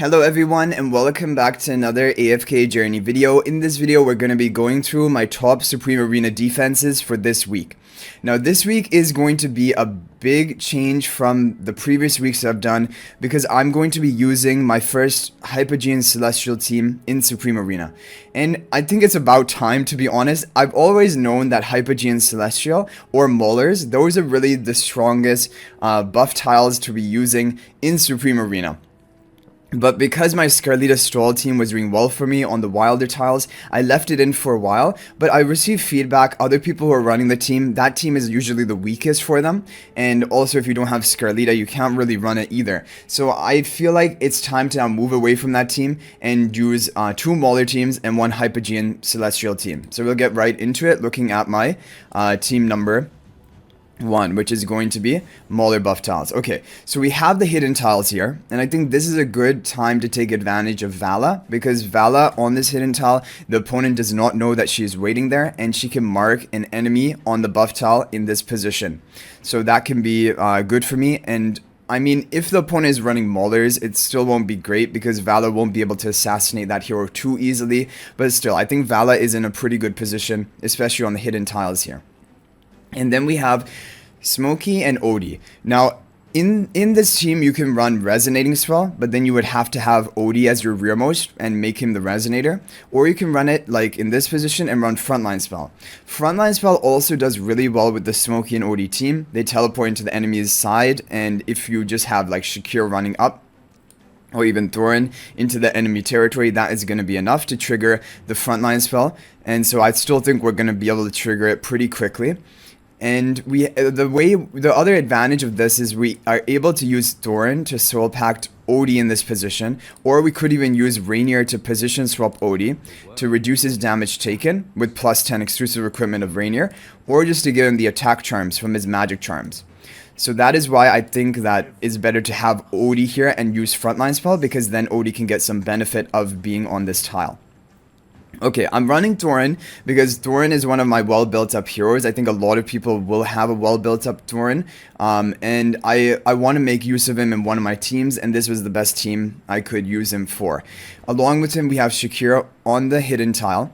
Hello everyone and welcome back to another AFK journey video. In this video we're going to be going through my top Supreme Arena defenses for this week. Now this week is going to be a big change from the previous weeks I've done because I'm going to be using my first Hypogean Celestial team in Supreme Arena. And I think it's about time, to be honest. I've always known that Hypogean Celestial or Maulers, those are really the strongest buff tiles to be using in Supreme Arena. But because my Scarlita Stall team was doing well for me on the wilder tiles, I left it in for a while, but I received feedback, other people who are running the team, that team is usually the weakest for them, and also if you don't have Scarlita, you can't really run it either. So I feel like it's time to now move away from that team and use two Mauler teams and one Hypogean Celestial team. So we'll get right into it, looking at my team number 1, which is going to be Mauler buff tiles. Okay, so we have the hidden tiles here, and I think this is a good time to take advantage of Vala, because Vala on this hidden tile, the opponent does not know that she is waiting there, and she can mark an enemy on the buff tile in this position. So that can be good for me, and I mean, if the opponent is running Maulers, it still won't be great because Vala won't be able to assassinate that hero too easily, but still, I think Vala is in a pretty good position, especially on the hidden tiles here. And then we have Smokey and Odie. Now, in this team, you can run Resonating Spell, but then you would have to have Odie as your rearmost and make him the Resonator. Or you can run it like in this position and run Frontline Spell. Frontline Spell also does really well with the Smokey and Odie team. They teleport into the enemy's side, and if you just have like Shakir running up, or even Thorin into the enemy territory, that is going to be enough to trigger the Frontline Spell. And so I still think we're going to be able to trigger it pretty quickly. And the other advantage of this is we are able to use Thorin to soul pact Odie in this position, or we could even use Rainier to position swap Odie to reduce his damage taken with plus 10 exclusive equipment of Rainier, or just to give him the attack charms from his magic charms. So that is why I think that it's better to have Odie here and use Frontline Spell, because then Odie can get some benefit of being on this tile. Okay, I'm running Thorin because Thorin is one of my well-built-up heroes. I think a lot of people will have a well-built-up Thorin, and I want to make use of him in one of my teams, and this was the best team I could use him for. Along with him, we have Shakira on the hidden tile.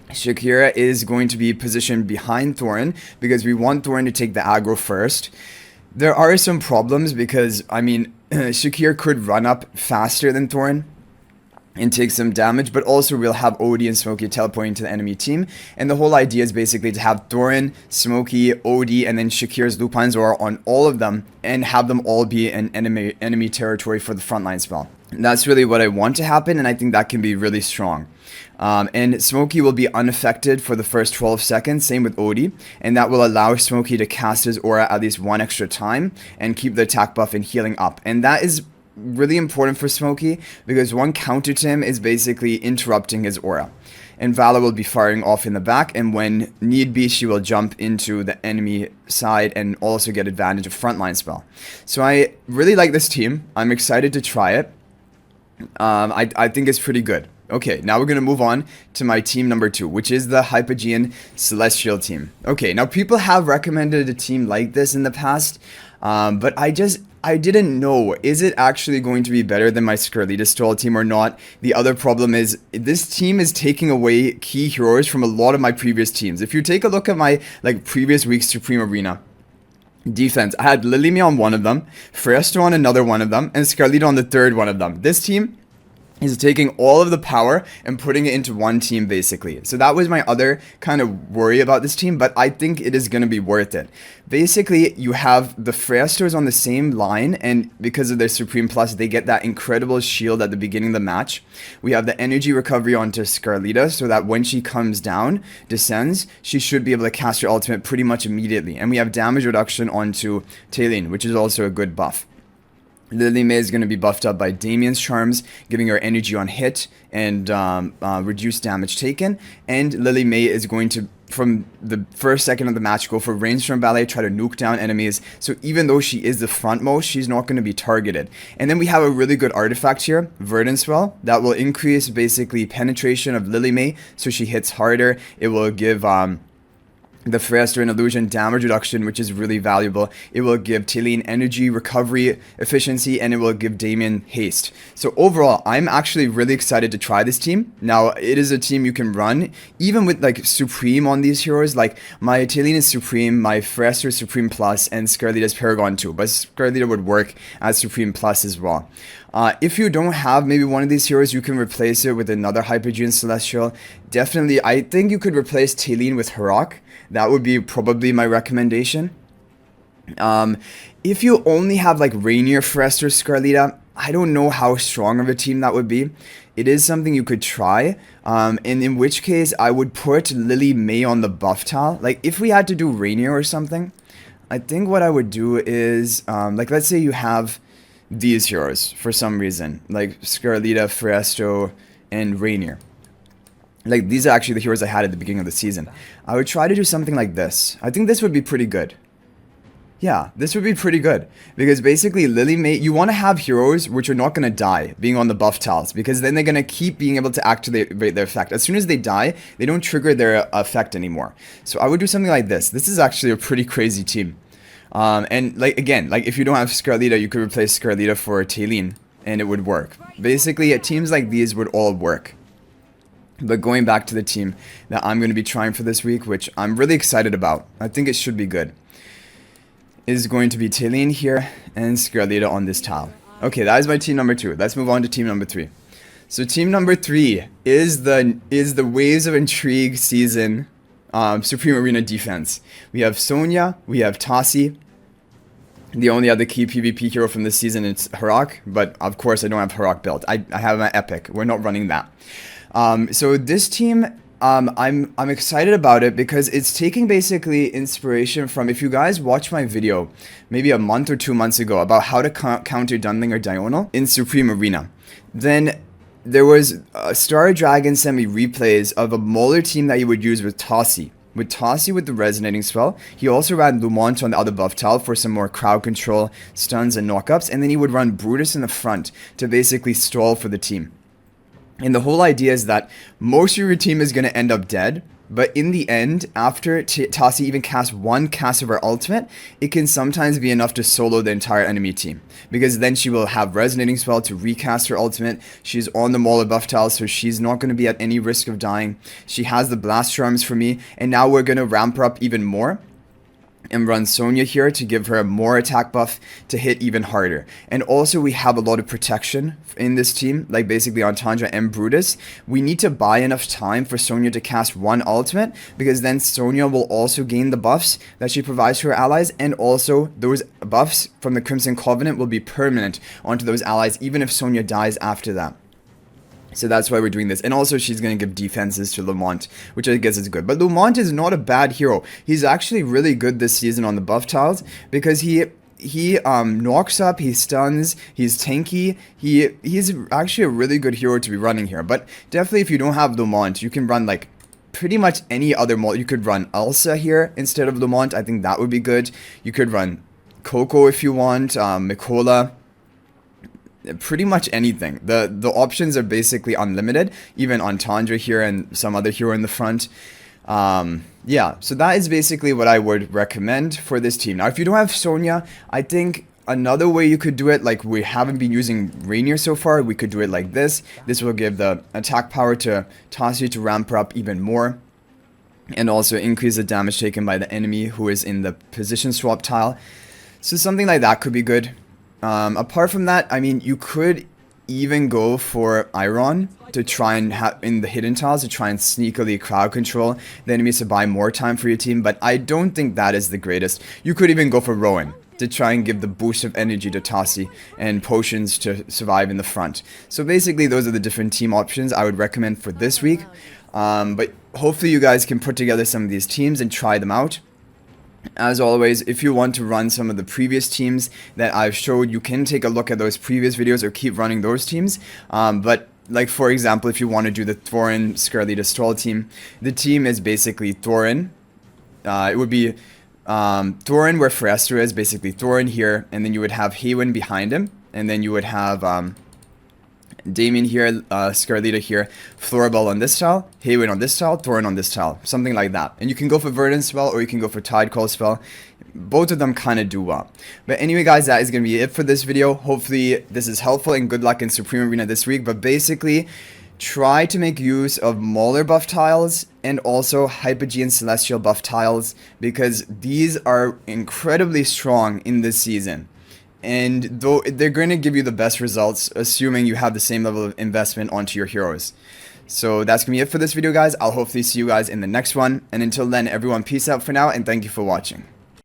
Shakira is going to be positioned behind Thorin because we want Thorin to take the aggro first. There are some problems because, I mean, Shakir could run up faster than Thorin and take some damage, but also we'll have Odie and Smokey teleporting to the enemy team, and the whole idea is basically to have Thorin, Smokey, Odie, and then Shakir's Lupine Zora on all of them, and have them all be in enemy territory for the frontline spell. And that's really what I want to happen, and I think that can be really strong. And Smokey will be unaffected for the first 12 seconds, same with Odie, and that will allow Smokey to cast his aura at least one extra time, and keep the attack buff and healing up, and that is really important for Smokey because one counter to him is basically interrupting his aura, and Vala will be firing off in the back, and when need be she will jump into the enemy side and also get advantage of frontline spell. So I really like this team. I'm excited to try it. I think it's pretty good. Okay, now we're going to move on to my team number 2, which is the Hypogean Celestial team. Okay, now people have recommended a team like this in the past, but I didn't know, is it actually going to be better than my Scarlita Stall team or not? The other problem is, this team is taking away key heroes from a lot of my previous teams. If you take a look at my previous week's Supreme Arena defense, I had Lilimia on one of them, Freyasto on another one of them, and Scarlita on the third one of them. This team is taking all of the power and putting it into one team basically. So that was my other kind of worry about this team, but I think it is going to be worth it. Basically, you have the Freyastos on the same line, and because of their Supreme Plus, they get that incredible shield at the beginning of the match. We have the energy recovery onto Scarlita, so that when she comes down, descends, she should be able to cast her ultimate pretty much immediately. And we have damage reduction onto Taylene, which is also a good buff. Lily May is going to be buffed up by Damien's charms, giving her energy on hit and reduced damage taken. And Lily May is going to, from the first second of the match, go for Rainstorm Ballet, try to nuke down enemies. So even though she is the frontmost, she's not going to be targeted. And then we have a really good artifact here, Verdant Swell, that will increase basically penetration of Lily May, so she hits harder. It will give the Faster and Illusion damage reduction, which is really valuable. It will give Talene energy, recovery, efficiency, and it will give Damien haste. So overall, I'm actually really excited to try this team. Now, it is a team you can run, even with like Supreme on these heroes. Like, my Talene is Supreme, my Faster is Supreme Plus, and Scarlita is Paragon 2. But Scarlita would work as Supreme Plus as well. If you don't have maybe one of these heroes, you can replace it with another Hypogean Celestial. Definitely, I think you could replace Talene with Herok. That would be probably my recommendation. If you only have like Rainier, Faster, Scarlita, I don't know how strong of a team that would be. It is something you could try, and in which case I would put Lily May on the buff tile. Like, if we had to do Rainier or something, I think what I would do is, like, let's say you have these heroes for some reason, like Scarlita, Fresto, and Rainier. Like, these are actually the heroes I had at the beginning of the season. I would try to do something like this. I think this would be pretty good. Yeah, this would be pretty good. Because basically, Lily May, you want to have heroes which are not going to die being on the buff tiles. Because then they're going to keep being able to activate their effect. As soon as they die, they don't trigger their effect anymore. So I would do something like this. This is actually a pretty crazy team. And like, again, like if you don't have Scarlita, you could replace Scarlita for Talene, and it would work. Basically, teams like these would all work. But going back to the team that I'm going to be trying for this week, which I'm really excited about, I think it should be good, is going to be Talene here and Scarlita on this tile. Okay, that is my team number 2. Let's move on to team number 3. So team number 3 is the Waves of Intrigue season Supreme Arena defense. We have Sonya, we have Tassi. The only other key PvP hero from this season is Herok, but of course I don't have Herok built. I have my Epic. We're not running that. So this team, I'm excited about it because it's taking basically inspiration from, if you guys watch my video maybe a month or 2 months ago about how to counter Dunling or Diurnal in Supreme Arena, then there was Star Dragon sent me replays of a Mauler team that he would use with Tassi. With Tassi with the Resonating Spell, he also ran Lumont on the other buff tile for some more crowd control, stuns, and knockups, and then he would run Brutus in the front to basically stall for the team. And the whole idea is that most of your team is going to end up dead, but in the end, after Tassi even casts one cast of her ultimate, it can sometimes be enough to solo the entire enemy team. Because then she will have Resonating Spell to recast her ultimate. She's on the Mauler buff tile, so she's not going to be at any risk of dying. She has the Blast Charms for me, and now we're going to ramp her up even more and run Sonya here to give her more attack buff to hit even harder. And also we have a lot of protection in this team, like basically on Tundra and Brutus. We need to buy enough time for Sonya to cast one ultimate, because then Sonya will also gain the buffs that she provides to her allies, and also those buffs from the Crimson Covenant will be permanent onto those allies even if Sonya dies after that. So that's why we're doing this. And also she's going to give defenses to Lumont, which I guess is good. But Lumont is not a bad hero. He's actually really good this season on the buff tiles because he knocks up, he stuns, he's tanky. He's actually a really good hero to be running here. But definitely if you don't have Lumont, you can run like pretty much any other mod. You could run Elsa here instead of Lumont. I think that would be good. You could run Coco if you want, Mikola. Pretty much anything. The options are basically unlimited, even on Tundra here and some other hero in the front. Yeah, so that is basically what I would recommend for this team. Now, if you don't have Sonya, I think another way you could do it, like we haven't been using Rainier so far, we could do it like this. This will give the attack power to Tassi to ramp her up even more, and also increase the damage taken by the enemy who is in the position swap tile. So something like that could be good. Apart from that, I mean, you could even go for Iron to try and have in the hidden tiles to try and sneakily crowd control the enemies to buy more time for your team, but I don't think that is the greatest. You could even go for Rowan to try and give the boost of energy to Tassi and potions to survive in the front. So basically those are the different team options I would recommend for this week. But hopefully you guys can put together some of these teams and try them out. As always, if you want to run some of the previous teams that I've showed, you can take a look at those previous videos or keep running those teams. But like for example, if you want to do the Thorin Scarlita Stall team, the team is basically Thorin. It would be Thorin where Faster is, basically Thorin here, and then you would have Haywin behind him, and then you would have Damien here, Scarlita here, Florabelle on this tile, Hayward on this tile, Thorin on this tile, something like that. And you can go for Verdant Spell or you can go for Tide Call Spell. Both of them kind of do well. But anyway guys, that is going to be it for this video. Hopefully this is helpful and good luck in Supreme Arena this week. But basically, try to make use of Mauler buff tiles and also Hypogean Celestial buff tiles, because these are incredibly strong in this season. And though they're going to give you the best results, assuming you have the same level of investment onto your heroes. So that's going to be it for this video, guys. I'll hopefully see you guys in the next one. And until then, everyone, peace out for now, and thank you for watching.